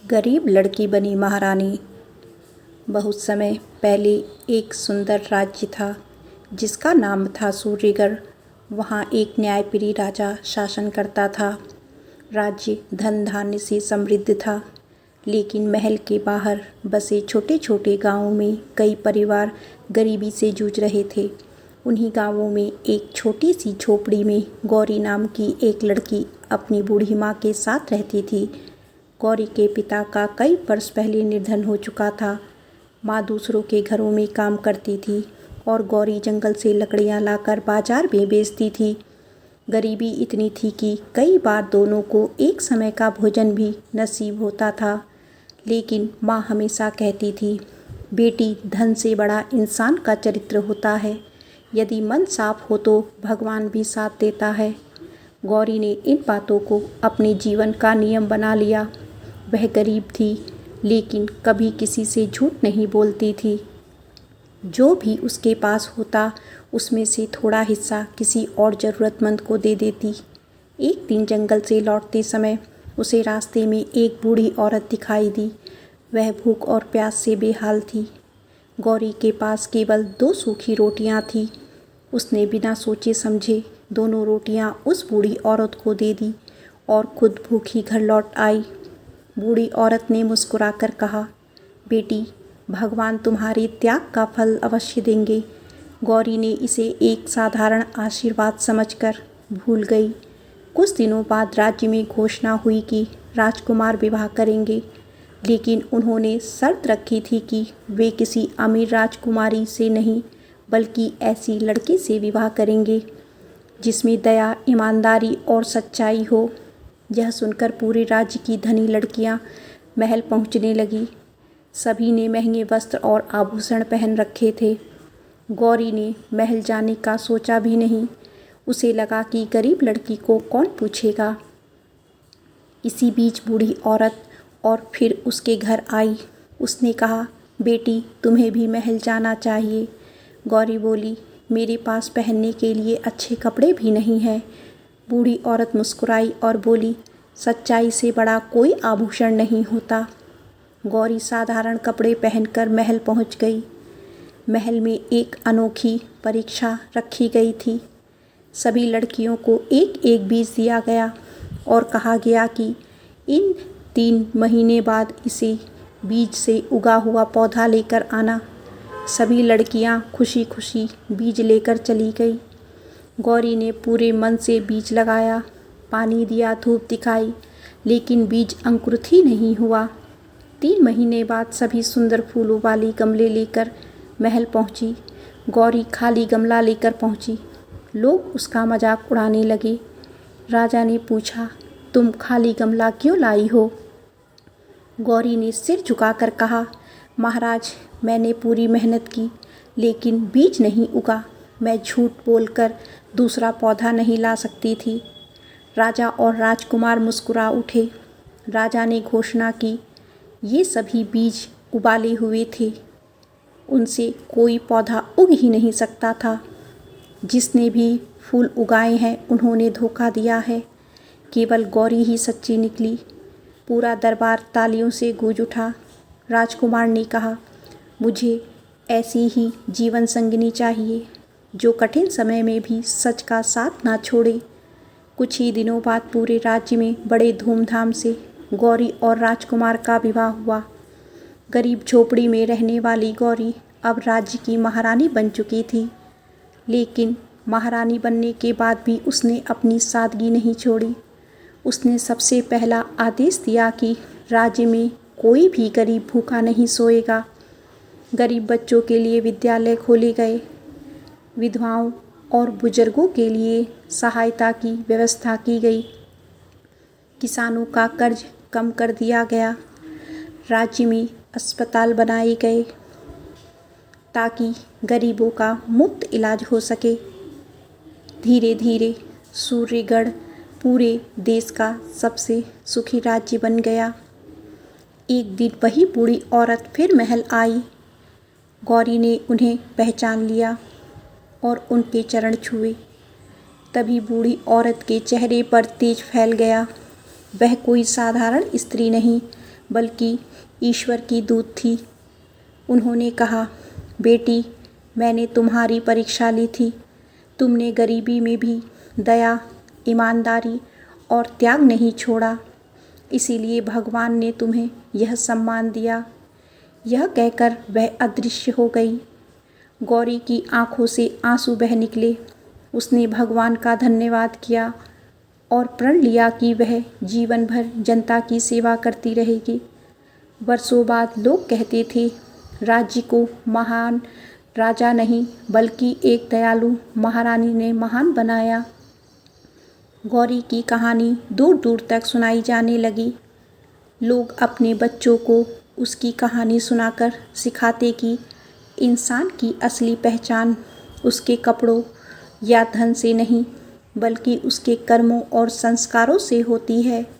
गरीब लड़की बनी महारानी। बहुत समय पहले एक सुंदर राज्य था जिसका नाम था सूर्यगढ़। वहाँ एक न्यायप्रिय राजा शासन करता था। राज्य धन धान्य से समृद्ध था, लेकिन महल के बाहर बसे छोटे छोटे गांवों में कई परिवार गरीबी से जूझ रहे थे। उन्हीं गांवों में एक छोटी सी झोपड़ी में गौरी नाम की एक लड़की अपनी बूढ़ी माँ के साथ रहती थी। गौरी के पिता का कई वर्ष पहले निधन हो चुका था। माँ दूसरों के घरों में काम करती थी और गौरी जंगल से लकड़ियाँ लाकर बाजार में बेचती थी। गरीबी इतनी थी कि कई बार दोनों को एक समय का भोजन भी नसीब होता था। लेकिन माँ हमेशा कहती थी, बेटी, धन से बड़ा इंसान का चरित्र होता है। यदि मन साफ हो तो भगवान भी साथ देता है। गौरी ने इन बातों को अपने जीवन का नियम बना लिया। वह गरीब थी, लेकिन कभी किसी से झूठ नहीं बोलती थी। जो भी उसके पास होता उसमें से थोड़ा हिस्सा किसी और ज़रूरतमंद को दे देती। एक दिन जंगल से लौटते समय उसे रास्ते में एक बूढ़ी औरत दिखाई दी। वह भूख और प्यास से बेहाल थी। गौरी के पास केवल 2 सूखी रोटियां थीं। उसने बिना सोचे समझे दोनों रोटियां उस बूढ़ी औरत को दे दी और खुद भूखी घर लौट आई। बूढ़ी औरत ने मुस्कुराकर कहा, बेटी, भगवान तुम्हारे त्याग का फल अवश्य देंगे। गौरी ने इसे एक साधारण आशीर्वाद समझकर भूल गई। कुछ दिनों बाद राज्य में घोषणा हुई कि राजकुमार विवाह करेंगे, लेकिन उन्होंने शर्त रखी थी कि वे किसी अमीर राजकुमारी से नहीं, बल्कि ऐसी लड़की से विवाह करेंगे जिसमें दया, ईमानदारी और सच्चाई हो। यह सुनकर पूरे राज्य की धनी लड़कियां महल पहुंचने लगी। सभी ने महंगे वस्त्र और आभूषण पहन रखे थे। गौरी ने महल जाने का सोचा भी नहीं। उसे लगा कि गरीब लड़की को कौन पूछेगा। इसी बीच बूढ़ी औरत और फिर उसके घर आई। उसने कहा, बेटी, तुम्हें भी महल जाना चाहिए। गौरी बोली, मेरे पास पहनने के लिए अच्छे कपड़े भी नहीं हैं। बूढ़ी औरत मुस्कुराई और बोली, सच्चाई से बड़ा कोई आभूषण नहीं होता। गौरी साधारण कपड़े पहनकर महल पहुंच गई। महल में एक अनोखी परीक्षा रखी गई थी। सभी लड़कियों को एक एक बीज दिया गया और कहा गया कि इन 3 महीने बाद इसे बीज से उगा हुआ पौधा लेकर आना। सभी लड़कियां खुशी खुशी बीज लेकर चली गई। गौरी ने पूरे मन से बीज लगाया, पानी दिया, धूप दिखाई, लेकिन बीज अंकुरित ही नहीं हुआ। 3 महीने बाद सभी सुंदर फूलों वाली गमले लेकर महल पहुंची। गौरी खाली गमला लेकर पहुंची। लोग उसका मजाक उड़ाने लगे। राजा ने पूछा, तुम खाली गमला क्यों लाई हो? गौरी ने सिर झुकाकर कहा, महाराज, मैंने पूरी मेहनत की, लेकिन बीज नहीं उगा। मैं झूठ बोलकर दूसरा पौधा नहीं ला सकती थी। राजा और राजकुमार मुस्कुरा उठे। राजा ने घोषणा की, ये सभी बीज उबाले हुए थे। उनसे कोई पौधा उग ही नहीं सकता था। जिसने भी फूल उगाए हैं उन्होंने धोखा दिया है। केवल गौरी ही सच्ची निकली। पूरा दरबार तालियों से गूंज उठा। राजकुमार ने कहा, मुझे ऐसी ही जीवन संगिनी चाहिए, जो कठिन समय में भी सच का साथ ना छोड़े। कुछ ही दिनों बाद पूरे राज्य में बड़े धूमधाम से गौरी और राजकुमार का विवाह हुआ। गरीब झोपड़ी में रहने वाली गौरी अब राज्य की महारानी बन चुकी थी। लेकिन महारानी बनने के बाद भी उसने अपनी सादगी नहीं छोड़ी। उसने सबसे पहला आदेश दिया कि राज्य में कोई भी गरीब भूखा नहीं सोएगा। गरीब बच्चों के लिए विद्यालय खोले गए। विधवाओं और बुजुर्गों के लिए सहायता की व्यवस्था की गई। किसानों का कर्ज कम कर दिया गया। राज्य में अस्पताल बनाए गए ताकि गरीबों का मुफ्त इलाज हो सके। धीरे धीरे सूर्यगढ़ पूरे देश का सबसे सुखी राज्य बन गया। एक दिन वही बूढ़ी औरत फिर महल आई। गौरी ने उन्हें पहचान लिया और उनके चरण छुए। तभी बूढ़ी औरत के चेहरे पर तेज फैल गया। वह कोई साधारण स्त्री नहीं, बल्कि ईश्वर की दूत थी। उन्होंने कहा, बेटी, मैंने तुम्हारी परीक्षा ली थी। तुमने गरीबी में भी दया, ईमानदारी और त्याग नहीं छोड़ा, इसीलिए भगवान ने तुम्हें यह सम्मान दिया। यह कहकर वह अदृश्य हो गई। गौरी की आंखों से आंसू बह निकले। उसने भगवान का धन्यवाद किया और प्रण लिया कि वह जीवन भर जनता की सेवा करती रहेगी। वर्षों बाद लोग कहते थे, राज्य को महान राजा नहीं बल्कि एक दयालु महारानी ने महान बनाया। गौरी की कहानी दूर दूर तक सुनाई जाने लगी। लोग अपने बच्चों को उसकी कहानी सुनाकर सिखाते कि इंसान की असली पहचान उसके कपड़ों या धन से नहीं बल्कि उसके कर्मों और संस्कारों से होती है।